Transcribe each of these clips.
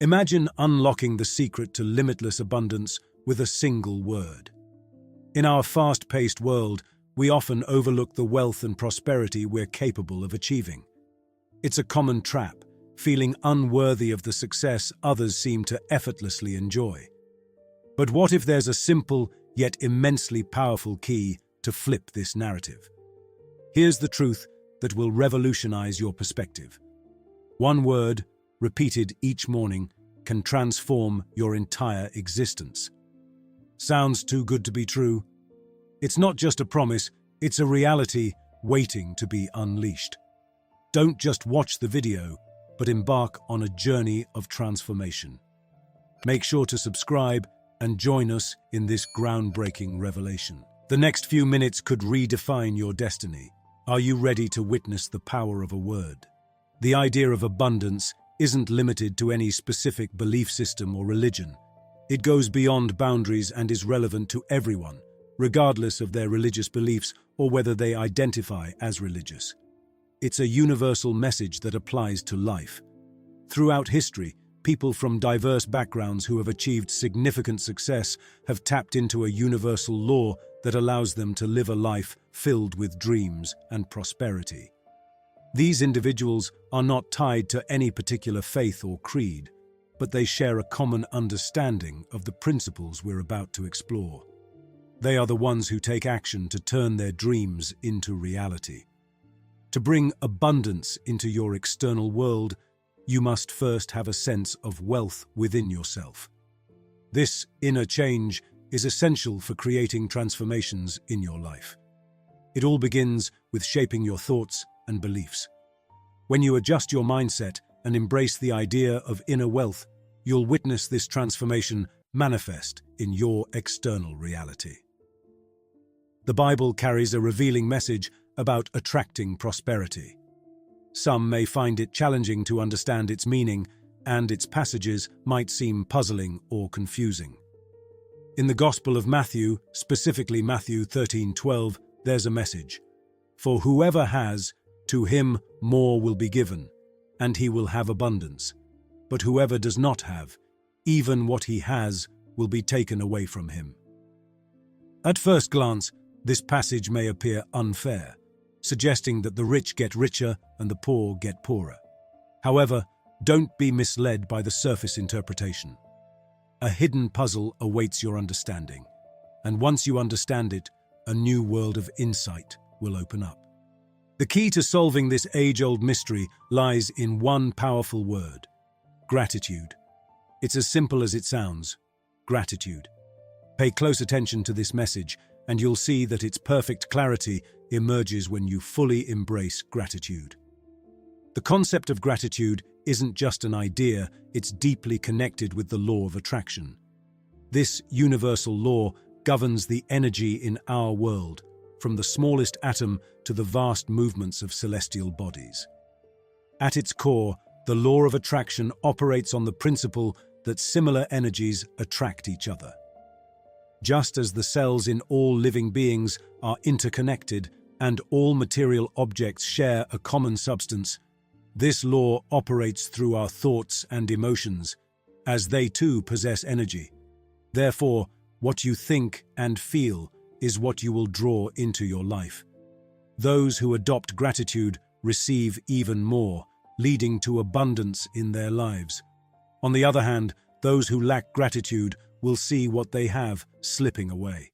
Imagine unlocking the secret to limitless abundance with a single word. In our fast-paced world, we often overlook the wealth and prosperity we're capable of achieving. It's a common trap, feeling unworthy of the success others seem to effortlessly enjoy. But what if there's a simple, yet immensely powerful key to flip this narrative? Here's the truth that will revolutionize your perspective. One word, repeated each morning, can transform your entire existence. Sounds too good to be true? It's not just a promise, it's a reality waiting to be unleashed. Don't just watch the video, but embark on a journey of transformation. Make sure to subscribe and join us in this groundbreaking revelation. The next few minutes could redefine your destiny. Are you ready to witness the power of a word? The idea of abundance isn't limited to any specific belief system or religion. It goes beyond boundaries and is relevant to everyone, regardless of their religious beliefs or whether they identify as religious. It's a universal message that applies to life. Throughout history, people from diverse backgrounds who have achieved significant success have tapped into a universal law that allows them to live a life filled with dreams and prosperity. These individuals are not tied to any particular faith or creed, but they share a common understanding of the principles we're about to explore. They are the ones who take action to turn their dreams into reality. To bring abundance into your external world, you must first have a sense of wealth within yourself. This inner change is essential for creating transformations in your life. It all begins with shaping your thoughts and beliefs. When you adjust your mindset and embrace the idea of inner wealth, you'll witness this transformation manifest in your external reality. The Bible carries a revealing message about attracting prosperity. Some may find it challenging to understand its meaning, and its passages might seem puzzling or confusing. In the Gospel of Matthew, specifically Matthew 13:12, there's a message. For whoever has, to him more will be given, and he will have abundance. But whoever does not have, even what he has will be taken away from him. At first glance, this passage may appear unfair, suggesting that the rich get richer and the poor get poorer. However, don't be misled by the surface interpretation. A hidden puzzle awaits your understanding, and once you understand it, a new world of insight will open up. The key to solving this age-old mystery lies in one powerful word: gratitude. It's as simple as it sounds: gratitude. Pay close attention to this message, and you'll see that its perfect clarity emerges when you fully embrace gratitude. The concept of gratitude isn't just an idea, it's deeply connected with the law of attraction. This universal law governs the energy in our world, from the smallest atom to the vast movements of celestial bodies. At its core, the law of attraction operates on the principle that similar energies attract each other. Just as the cells in all living beings are interconnected and all material objects share a common substance, this law operates through our thoughts and emotions, as they too possess energy. Therefore, what you think and feel is what you will draw into your life. Those who adopt gratitude receive even more, leading to abundance in their lives. On the other hand, those who lack gratitude will see what they have slipping away.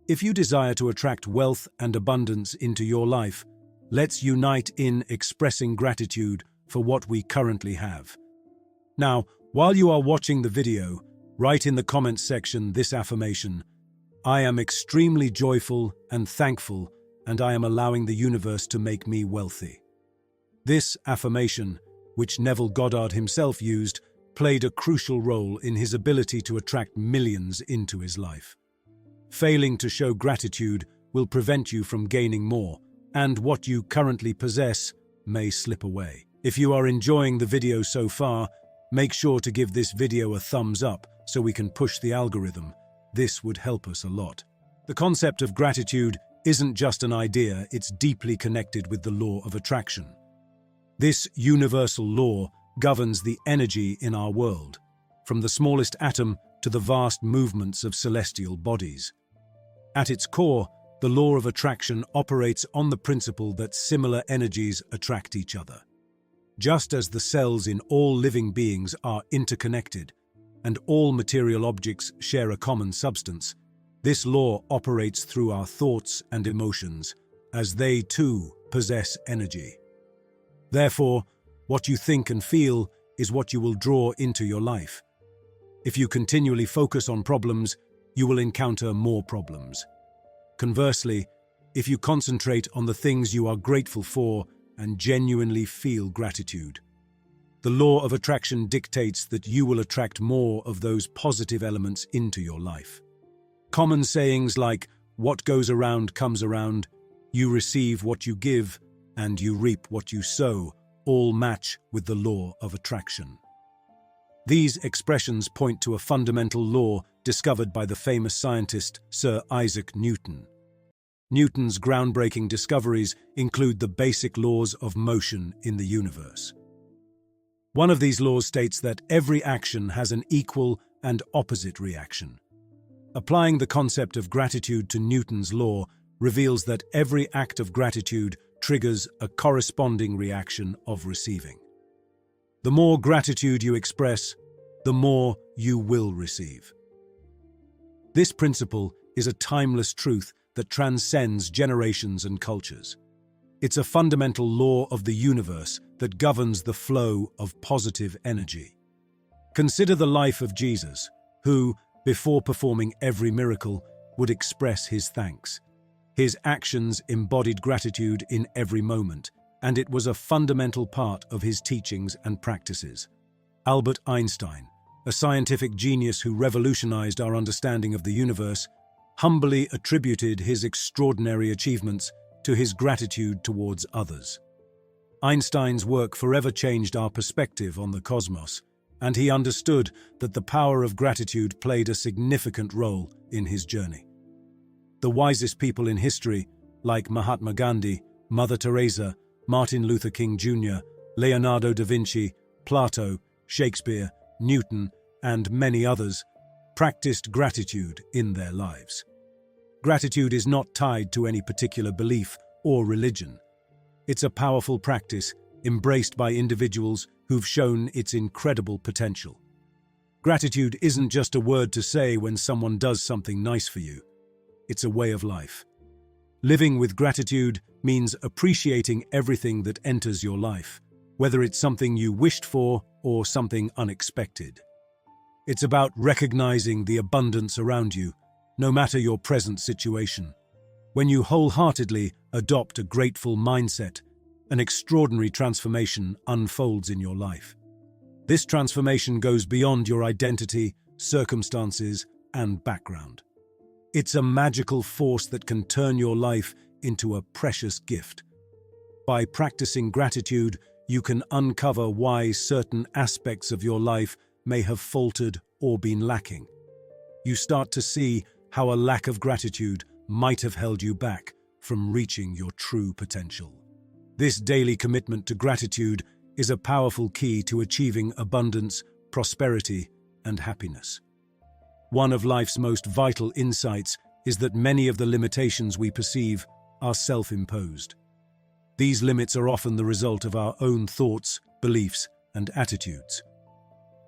If you desire to attract wealth and abundance into your life, let's unite in expressing gratitude for what we currently have. Now, while you are watching the video, write in the comments section this affirmation: I am extremely joyful and thankful, and I am allowing the universe to make me wealthy. This affirmation, which Neville Goddard himself used, played a crucial role in his ability to attract millions into his life. Failing to show gratitude will prevent you from gaining more, and what you currently possess may slip away. If you are enjoying the video so far, make sure to give this video a thumbs up so we can push the algorithm. This would help us a lot. The concept of gratitude isn't just an idea, it's deeply connected with the law of attraction. This universal law governs the energy in our world, from the smallest atom to the vast movements of celestial bodies. At its core, the law of attraction operates on the principle that similar energies attract each other. Just as the cells in all living beings are interconnected, and all material objects share a common substance, this law operates through our thoughts and emotions, as they too possess energy. Therefore, what you think and feel is what you will draw into your life. If you continually focus on problems, you will encounter more problems. Conversely, if you concentrate on the things you are grateful for and genuinely feel gratitude, the law of attraction dictates that you will attract more of those positive elements into your life. Common sayings like, "What goes around comes around," "You receive what you give," and "You reap what you sow," all match with the law of attraction. These expressions point to a fundamental law discovered by the famous scientist Sir Isaac Newton. Newton's groundbreaking discoveries include the basic laws of motion in the universe. One of these laws states that every action has an equal and opposite reaction. Applying the concept of gratitude to Newton's law reveals that every act of gratitude triggers a corresponding reaction of receiving. The more gratitude you express, the more you will receive. This principle is a timeless truth that transcends generations and cultures. It's a fundamental law of the universe that governs the flow of positive energy. Consider the life of Jesus, who, before performing every miracle, would express his thanks. His actions embodied gratitude in every moment, and it was a fundamental part of his teachings and practices. Albert Einstein, a scientific genius who revolutionized our understanding of the universe, humbly attributed his extraordinary achievements to his gratitude towards others. Einstein's work forever changed our perspective on the cosmos, and he understood that the power of gratitude played a significant role in his journey. The wisest people in history, like Mahatma Gandhi, Mother Teresa, Martin Luther King Jr., Leonardo da Vinci, Plato, Shakespeare, Newton, and many others, practiced gratitude in their lives. Gratitude is not tied to any particular belief or religion. It's a powerful practice embraced by individuals who've shown its incredible potential. Gratitude isn't just a word to say when someone does something nice for you. It's a way of life. Living with gratitude means appreciating everything that enters your life, whether it's something you wished for or something unexpected. It's about recognizing the abundance around you, no matter your present situation. When you wholeheartedly adopt a grateful mindset, an extraordinary transformation unfolds in your life. This transformation goes beyond your identity, circumstances, and background. It's a magical force that can turn your life into a precious gift. By practicing gratitude, you can uncover why certain aspects of your life may have faltered or been lacking. You start to see how a lack of gratitude might have held you back from reaching your true potential. This daily commitment to gratitude is a powerful key to achieving abundance, prosperity, and happiness. One of life's most vital insights is that many of the limitations we perceive are self-imposed. These limits are often the result of our own thoughts, beliefs, and attitudes.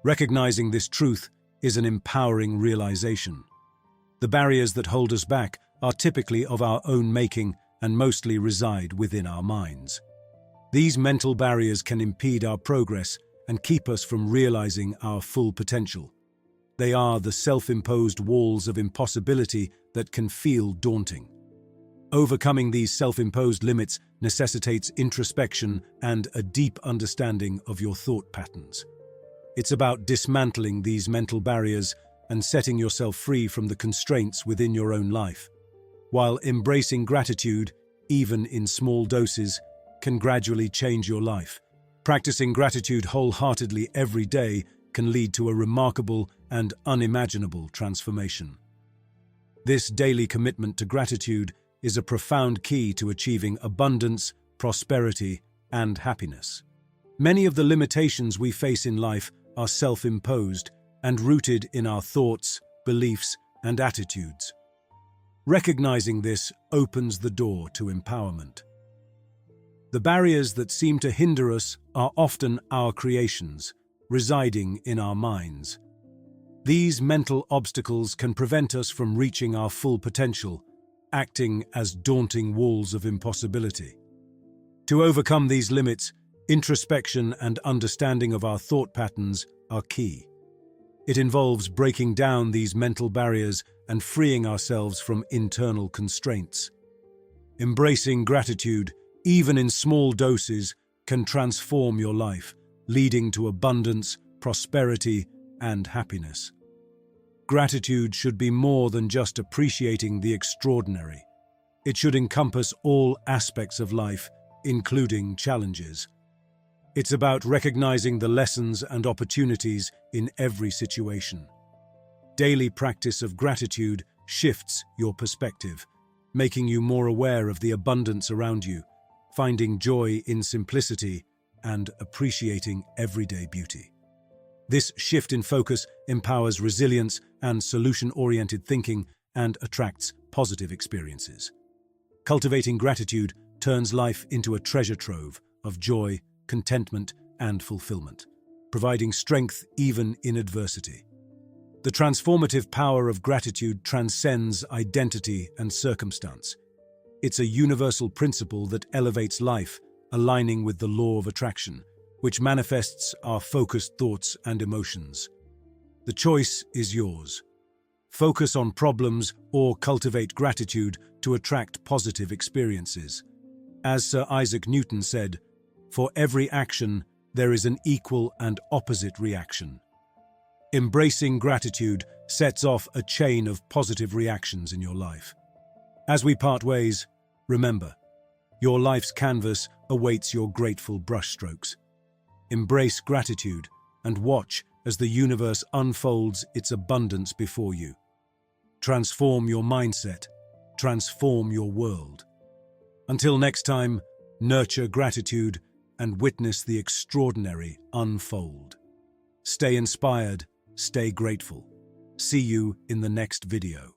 Recognizing this truth is an empowering realization. The barriers that hold us back are typically of our own making and mostly reside within our minds. These mental barriers can impede our progress and keep us from realizing our full potential. They are the self-imposed walls of impossibility that can feel daunting. Overcoming these self-imposed limits necessitates introspection and a deep understanding of your thought patterns. It's about dismantling these mental barriers and setting yourself free from the constraints within your own life. While embracing gratitude, even in small doses, can gradually change your life. Practicing gratitude wholeheartedly every day can lead to a remarkable and unimaginable transformation. This daily commitment to gratitude is a profound key to achieving abundance, prosperity, and happiness. Many of the limitations we face in life are self-imposed and rooted in our thoughts, beliefs, and attitudes. Recognizing this opens the door to empowerment. The barriers that seem to hinder us are often our creations, residing in our minds. These mental obstacles can prevent us from reaching our full potential, acting as daunting walls of impossibility. To overcome these limits, introspection and understanding of our thought patterns are key. It involves breaking down these mental barriers and freeing ourselves from internal constraints. Embracing gratitude, even in small doses, can transform your life, leading to abundance, prosperity, and happiness. Gratitude should be more than just appreciating the extraordinary. It should encompass all aspects of life, including challenges. It's about recognizing the lessons and opportunities in every situation. Daily practice of gratitude shifts your perspective, making you more aware of the abundance around you, finding joy in simplicity, and appreciating everyday beauty. This shift in focus empowers resilience and solution-oriented thinking and attracts positive experiences. Cultivating gratitude turns life into a treasure trove of joy, contentment, and fulfillment, providing strength even in adversity. The transformative power of gratitude transcends identity and circumstance. It's a universal principle that elevates life, aligning with the law of attraction, which manifests our focused thoughts and emotions. The choice is yours. Focus on problems or cultivate gratitude to attract positive experiences. As Sir Isaac Newton said, "For every action, there is an equal and opposite reaction." Embracing gratitude sets off a chain of positive reactions in your life. As we part ways, remember, your life's canvas awaits your grateful brushstrokes. Embrace gratitude and watch as the universe unfolds its abundance before you. Transform your mindset, transform your world. Until next time, nurture gratitude and witness the extraordinary unfold. Stay inspired, stay grateful. See you in the next video.